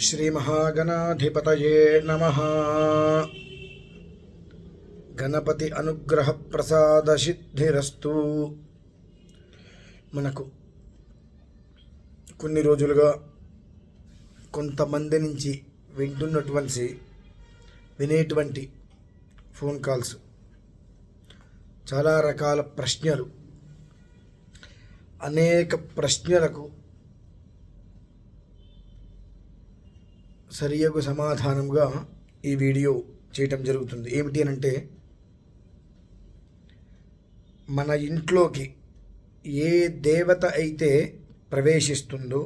శ్రీమహాగణాధిపతయే నమః. గణపతి అనుగ్రహ ప్రసాద సిద్ధిరస్తు. మనకు కొన్ని రోజులుగా కొంతమంది నుంచి వినేటువంటి ఫోన్ కాల్స్, చాలా రకాల ప్రశ్నలు, అనేక ప్రశ్నలకు సరియగు సమాధానంగా ఈ వీడియో చేయటం జరుగుతుంది. ఏమిటి అనంటే, మన ఇంట్లోకి ఏ దేవత అయితే ప్రవేశిస్తుందో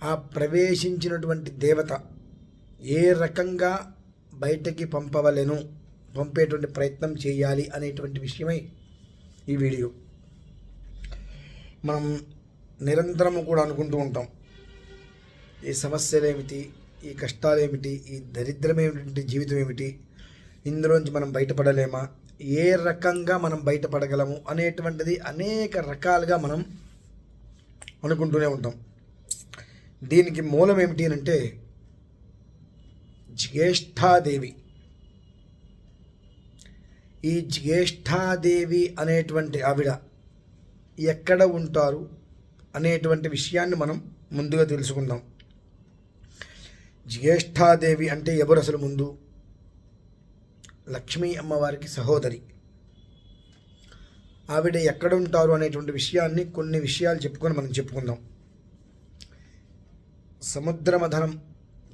ఆ ప్రవేశించినటువంటి దేవత ఏ రకంగా బయటకి పంపేటువంటి ప్రయత్నం చేయాలి అనేటువంటి విషయమై ఈ వీడియో. మనం నిరంతరము కూడా అనుకుంటూ ఉంటాం, ఈ సమస్యలేమిటి, ఈ కష్టాలేమిటి, ఈ దరిద్రమేమిటి, జీవితం ఏమిటి, ఇందులోంచి మనం బయటపడలేమా, ఏ రకంగా మనం బయటపడగలము అనేటువంటిది అనేక రకాలుగా మనం అనుకుంటూనే ఉంటాం. దీనికి మూలం ఏమిటి అంటే జ్యేష్ఠాదేవి. ఈ జ్యేష్ఠాదేవి అనేటువంటి ఆవిడ ఎక్కడ ఉంటారు అనేటువంటి విషయాన్ని మనం ముందుగా తెలుసుకుందాం. జ్యేష్ఠాదేవి అంటే ఎవరు అసలు? ముందు లక్ష్మీ అమ్మవారికి సహోదరి. ఆవిడ ఎక్కడ ఉంటారు అనేటువంటి విషయాన్ని, కొన్ని విషయాలు మనం చెప్పుకుందాం. సముద్ర మథనం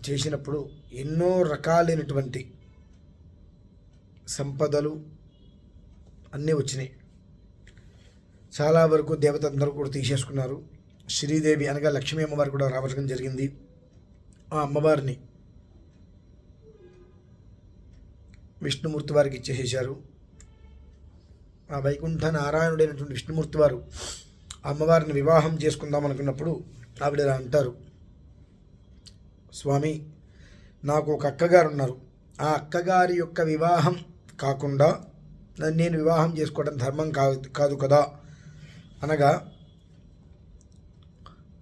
చేసినప్పుడు ఎన్నో రకాలైనటువంటి సంపదలు అన్నీ వచ్చినాయి. చాలా వరకు దేవత అందరూ కూడా తీసేసుకున్నారు. శ్రీదేవి అనగా లక్ష్మీ అమ్మవారు కూడా రావడం జరిగింది. ఆ అమ్మవారిని విష్ణుమూర్తి వారికి ఇచ్చేసేశారు. ఆ వైకుంఠ నారాయణుడైనటువంటి విష్ణుమూర్తి వారు అమ్మవారిని వివాహం చేసుకుందాం అనుకున్నప్పుడు ఆవిడ ఇలా అంటారు, స్వామి, నాకు ఒక అక్కగారు ఉన్నారు. ఆ అక్కగారి యొక్క వివాహం కాకుండా నేను వివాహం చేసుకోవడం ధర్మం కాదు కదా అనగా,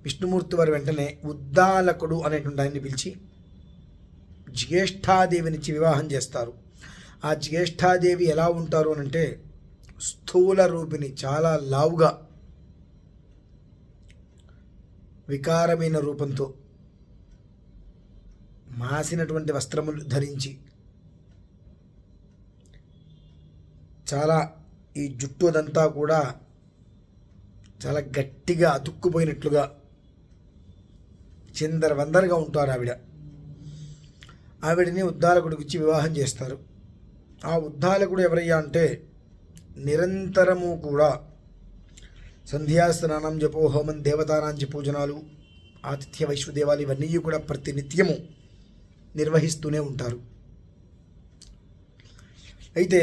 విష్ణుమూర్తి వారు వెంటనే ఉద్దాలకుడు అనేటువంటి ఆయన్ని పిలిచి జ్యేష్ఠాదేవినిచ్చి వివాహం చేస్తారు. ఆ జ్యేష్ఠాదేవి ఎలా ఉంటారు అనంటే స్థూల రూపిణి, చాలా లావుగా, వికారమైన రూపంతో, మాసినటువంటి వస్త్రములు ధరించి, చాలా ఈ జుట్టు అదంతా కూడా చాలా గట్టిగా అతుక్కుపోయినట్లుగా చిందరవందరగా ఉంటారు ఆవిడని ఉద్దాలకుడికి ఇచ్చి వివాహం చేస్తారు. ఆ ఉద్దాలకుడు ఎవరయ్యా అంటే, నిరంతరము కూడా సంధ్యాస్నానం, జపో హోమం, దేవతానాంచి పూజనాలు, ఆతిథ్య వైశ్వదేవాలు ఇవన్నీ కూడా ప్రతినిత్యము నిర్వహిస్తూనే ఉంటారు. అయితే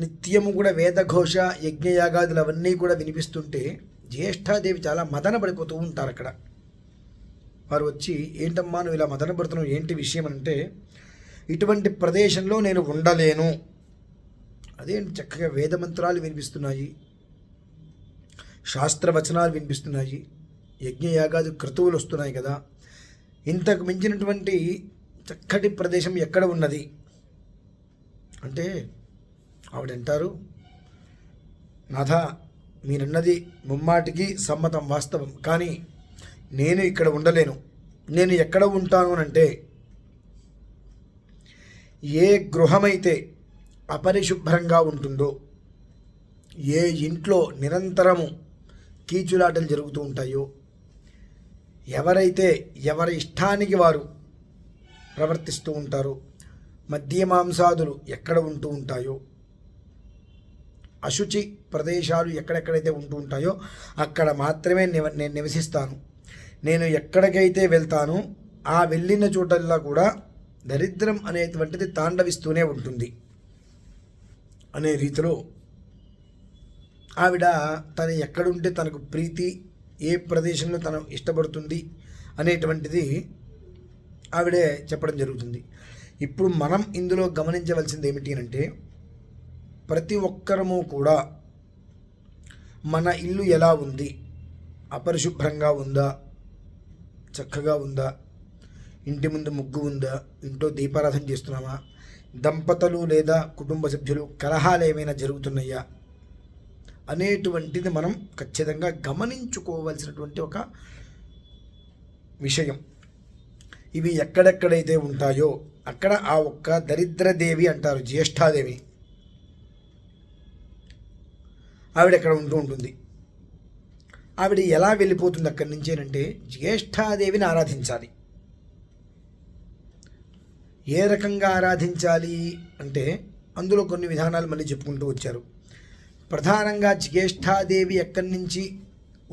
నిత్యము కూడా వేదఘోష, యజ్ఞయాగాదులు అవన్నీ కూడా వినిపిస్తుంటే జ్యేష్ఠాదేవి చాలా మదన పడిపోతూ ఉంటారు. అక్కడ వారు వచ్చి, ఏంటమ్మా నువ్వు ఇలా మదన పడుతున్నావు, ఏంటి విషయం అంటే, ఇటువంటి ప్రదేశంలో నేను ఉండలేను. అదేంటి, చక్కగా వేదమంత్రాలు వినిపిస్తున్నాయి, శాస్త్రవచనాలు వినిపిస్తున్నాయి, యజ్ఞయాగాది క్రతువులు వస్తున్నాయి కదా, ఇంతకు మించినటువంటి చక్కటి ప్రదేశం ఎక్కడ ఉన్నది అంటే, ఆవిడంటారు, నాథ, మీరన్నది ముమ్మాటికి సమ్మతం, వాస్తవం, కానీ నేను ఇక్కడ ఉండలేను. నేను ఎక్కడ ఉంటాను అనంటే, ఏ గృహమైతే అపరిశుభ్రంగా ఉంటుందో, ఏ ఇంట్లో నిరంతరము కీచులాటలు జరుగుతూ ఉంటాయో, ఎవరైతే ఎవరి ఇష్టానికి వారు ప్రవర్తిస్తూ ఉంటారో, మద్యమాంసాదులు ఎక్కడ ఉంటూ ఉంటాయో, అశుచి ప్రదేశాలు ఎక్కడెక్కడైతే ఉంటూ ఉంటాయో అక్కడ మాత్రమే నేను నివసిస్తాను. నేను ఎక్కడికైతే వెళ్తానో ఆ వెళ్ళిన చోటల్లా కూడా దరిద్రం అనేటువంటిది తాండవిస్తూనే ఉంటుంది అనే రీతిలో ఆవిడ తను ఎక్కడుంటే తనకు ప్రీతి, ఏ ప్రదేశంలో తను ఇష్టపడుతుంది అనేటువంటిది ఆవిడే చెప్పడం జరుగుతుంది. ఇప్పుడు మనం ఇందులో గమనించవలసింది ఏమిటి అంటే, ప్రతి ఒక్కరము కూడా మన ఇల్లు ఎలా ఉంది, అపరిశుభ్రంగా ఉందా, చక్కగా ఉందా, ఇంటి ముందు ముగ్గు ఉందా, ఇంట్లో దీపారాధన చేస్తున్నామా, దంపతులు లేదా కుటుంబ సభ్యులు కలహాలు ఏమైనా జరుగుతున్నాయా అనేటువంటిది మనం ఖచ్చితంగా గమనించుకోవాల్సినటువంటి ఒక విషయం. ఇవి ఎక్కడెక్కడైతే ఉంటాయో అక్కడ ఆ ఒక్క దరిద్రదేవి అంటారు, జ్యేష్ఠాదేవి, ఆవిడ ఎక్కడ ఉంటూ ఉంటుంది. ఆవిడ ఎలా వెళ్ళిపోతుంది అక్కడి నుంచి అంటే జ్యేష్ఠాదేవిని ఆరాధించాలి. ఏ రకంగా ఆరాధించాలి అంటే అందులో కొన్ని విధానాలు మళ్ళీ చెప్పుకుంటూ వచ్చారు. ప్రధానంగా జ్యేష్ఠాదేవి ఎక్కడి నుంచి,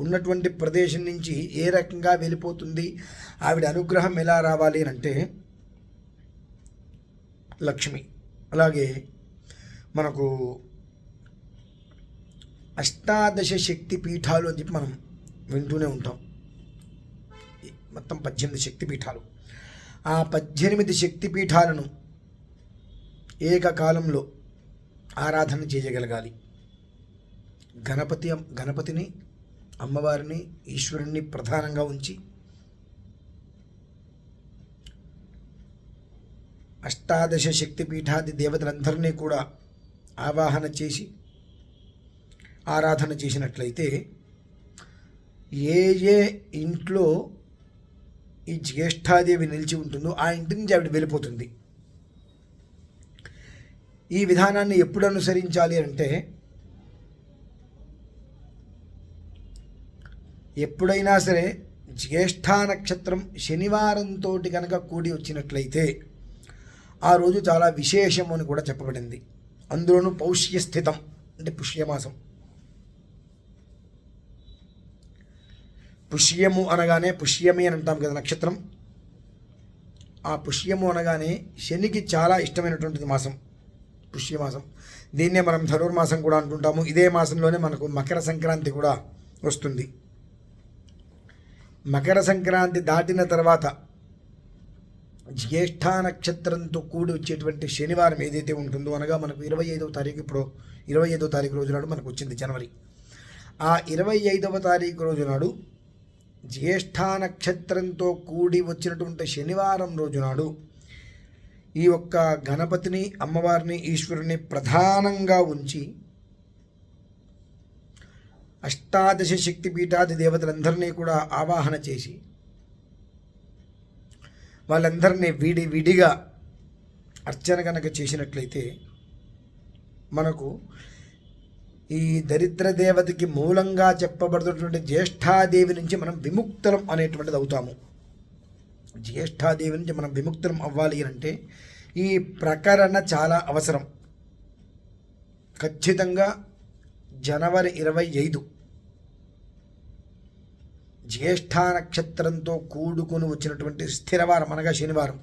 ఉన్నటువంటి ప్రదేశం నుంచి ఏ రకంగా వెళ్ళిపోతుంది, ఆవిడ అనుగ్రహం ఎలా రావాలి అని అంటే లక్ష్మి. అలాగే మనకు అష్టాదశ శక్తి పీఠాలు అని చెప్పి మనం వింటూనే ఉంటాం. మొత్తం 18 శక్తి పీఠాలు. ఆ 18 శక్తి పీఠాలను ఏకకాలంలో ఆరాధన చేయగలగాలి. గణపతిని, అమ్మవారిని, ఈశ్వరుణ్ణి ప్రధానంగా ఉంచి అష్టాదశ శక్తిపీఠాది దేవతలందరినీ కూడా ఆవాహన చేసి ఆరాధన చేసినట్లయితే ఏ ఏ ఇంట్లో ఈ జ్యేష్ఠాదేవి నిలిచి ఉంటుందో ఆ ఇంటి నుంచి ఆవిడ వెళ్ళిపోతుంది. ఈ విధానాన్ని ఎప్పుడు అనుసరించాలి అంటే ఎప్పుడైనా సరే జ్యేష్ఠ నక్షత్రం శనివారంతో కనుక కూడి వచ్చినట్లయితే ఆ రోజు చాలా విశేషం అని కూడా చెప్పబడింది. అందులోనూ పౌష్యస్థితం అంటే పుష్యమాసం. పుష్యము అనగానే పుష్యమి అని అంటాం కదా నక్షత్రం. ఆ పుష్యము అనగానే శనికి చాలా ఇష్టమైనటువంటిది మాసం పుష్యమాసం. దీన్నే మనం ధనుర్మాసం కూడా అంటుంటాము. ఇదే మాసంలోనే మనకు మకర సంక్రాంతి కూడా వస్తుంది. మకర సంక్రాంతి దాటిన తర్వాత జ్యేష్ఠ నక్షత్రంతో కూడి వచ్చేటువంటి శనివారం ఏదైతే ఉంటుందో, అనగా మనకు 25వ తారీఖు, ఇప్పుడు 25వ తారీఖు రోజు నాడు మనకు వచ్చింది జనవరి. ఆ 25వ తారీఖు రోజు నాడు జ్యేష్ఠ నక్షత్రంతో కూడి వచ్చినటువంటి శనివారం రోజు నాడు ఈ ఒక్క గణపతిని, అమ్మవారిని, ఈశ్వరుని ప్రధానంగా ఉంచి అష్టాదశ శక్తిపీఠాది దేవతలందరినీ కూడా ఆవాహన చేసి వాళ్ళందరినీ విడిగా అర్చన కనుక చేసినట్లయితే మనకు ఈ దరిద్ర దేవతకి మూలంగా చెప్పబడుతున్నటువంటి జ్యేష్ఠాదేవి నుంచి మనం విముక్తులం అనేటువంటిది అవుతాము. జ్యేష్ఠాదేవి నుంచి మనం విముక్తులం అవ్వాలి అంటే ఈ ప్రకరణ చాలా అవసరం. ఖచ్చితంగా జనవరి 25 జ్యేష్ఠ నక్షత్రంతో కూడుకొని వచ్చినటువంటి స్థిరవారం అనగా శనివారం.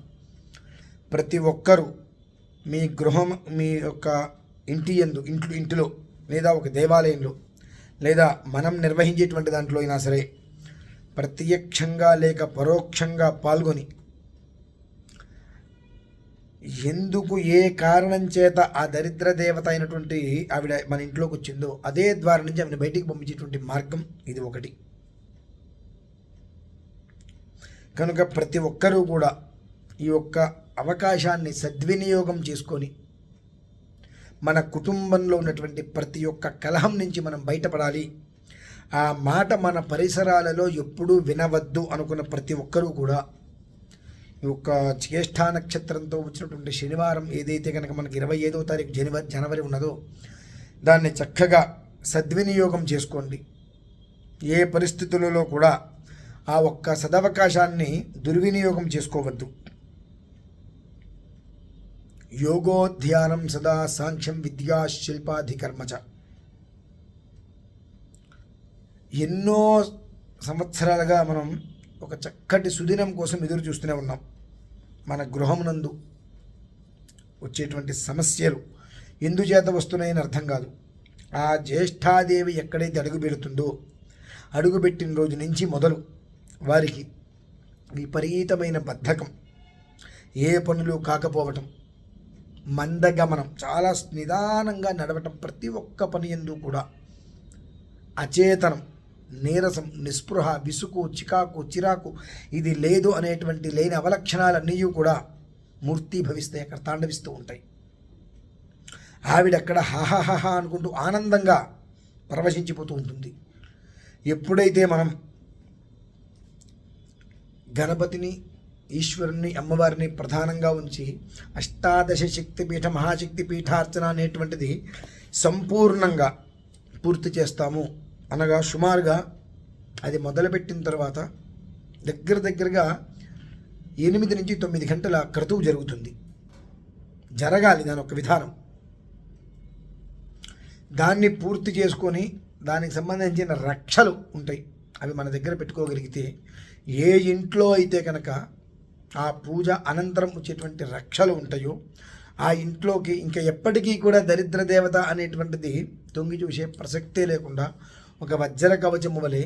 ప్రతి ఒక్కరూ మీ గృహం, మీ యొక్క ఇంటిలో లేదా ఒక దేవాలయంలో లేదా మనం నిర్వహించేటువంటి దాంట్లో అయినా సరే ప్రత్యక్షంగా లేక పరోక్షంగా పాల్గొని ఎందుకు ఏ కారణం చేత ఆ దరిద్ర దేవత అయినటువంటి ఆవిడ మన ఇంట్లోకి వచ్చిందో అదే ద్వారం నుంచి ఆవిడ బయటికి పంపించేటువంటి మార్గం ఇది ఒకటి. కనుక ప్రతి ఒక్కరూ కూడా ఈ యొక్క అవకాశాన్ని సద్వినియోగం చేసుకొని మన కుటుంబంలో ఉన్నటువంటి ప్రతి ఒక్క కలహం నుంచి మనం బయటపడాలి. ఆ మాట మన పరిసరాలలో ఎప్పుడూ వినవద్దు అనుకున్న ప్రతి ఒక్కరూ కూడా ఈ యొక్క జ్యేష్ఠ నక్షత్రంతో వచ్చినటువంటి శనివారం ఏదైతే కనుక మనకి 25వ తారీఖు జనవరి ఉన్నదో దాన్ని చక్కగా సద్వినియోగం చేసుకోండి. ఏ పరిస్థితులలో కూడా ఆ ఒక్క సదవకాశాన్ని దుర్వినియోగం చేసుకోవద్దు. యోగోధ్యానం సదా సాంఖ్యం విద్యా శిల్పాధికర్మచ. ఎన్నో సంవత్సరాలుగా మనం ఒక చక్కటి సుదినం కోసం ఎదురు చూస్తూనే ఉన్నాం. మన గృహమునందు వచ్చేటువంటి సమస్యలు ఎందుచేత వస్తున్నాయని అర్థం కాదు. ఆ జ్యేష్ఠాదేవి ఎక్కడైతే అడుగు పెడుతుందో అడుగుపెట్టిన రోజు నుంచి మొదలు వారికి విపరీతమైన బద్ధకం, ఏ పనులు కాకపోవటం, మందగమనం, చాలా నిదానంగా నడవటం, ప్రతి ఒక్క పని యందు కూడా అచేతనం, నీరసం, నిస్పృహ, విసుగు, చికాకు, చిరాకు ఇది లేదు అనేటువంటి లేని అవలక్షణాలన్నీ కూడా మూర్తీభవిస్తాయి, అక్కడ తాండవిస్తూ ఉంటాయి. ఆవిడక్కడ హాహాహా అనుకుంటూ ఆనందంగా పరవశించిపోతూ ఉంటుంది. ఎప్పుడైతే మనం గణపతిని, ఈశ్వరుణ్ణి, అమ్మవారిని ప్రధానంగా ఉంచి అష్టాదశ శక్తిపీఠ మహాశక్తి పీఠార్చన అనేటువంటిది సంపూర్ణంగా పూర్తి చేస్తాము అనగా సుమారుగా అది మొదలుపెట్టిన తర్వాత దగ్గరగా 8 నుంచి 9 గంటల క్రతువు జరుగుతుంది. జరగాలి దాని ఒక విధానం. దాన్ని పూర్తి చేసుకొని దానికి సంబంధించిన రక్షలు ఉంటాయి, అవి మన దగ్గర పెట్టుకోగలిగితే ఏ ఇంట్లో అయితే కనుక ఆ పూజ అనంతరం వచ్చేటువంటి రక్షలు ఉంటాయో ఆ ఇంట్లోకి ఇంకా ఎప్పటికీ కూడా దరిద్ర దేవత అనేటువంటిది తొంగి చూసే ప్రసక్తే లేకుండా ఒక వజ్ర కవచము వలె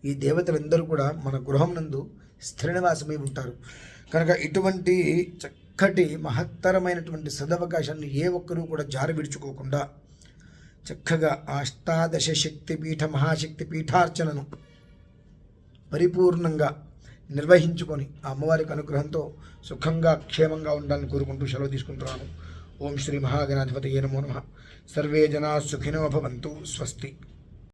ఈ దేవతలందరూ కూడా మన గృహం నందు స్థిర నివాసమై ఉంటారు. కనుక ఇటువంటి చక్కటి మహత్తరమైనటువంటి సదవకాశాన్ని ఏ ఒక్కరూ కూడా జారి విడుచుకోకుండా చక్కగా ఆ అష్టాదశ శక్తి పీఠ మహాశక్తి పీఠార్చనను పరిపూర్ణంగా నిర్వహించుకొని ఆ అమ్మవారికి అనుగ్రహంతో సుఖంగా క్షేమంగా ఉండాలని కోరుకుంటూ సెలవు తీసుకుంటున్నాను. ఓం శ్రీ మహాగణాధిపతయే నమో నమః. సర్వే జనా సుఖినో భవంతు. స్వస్తి.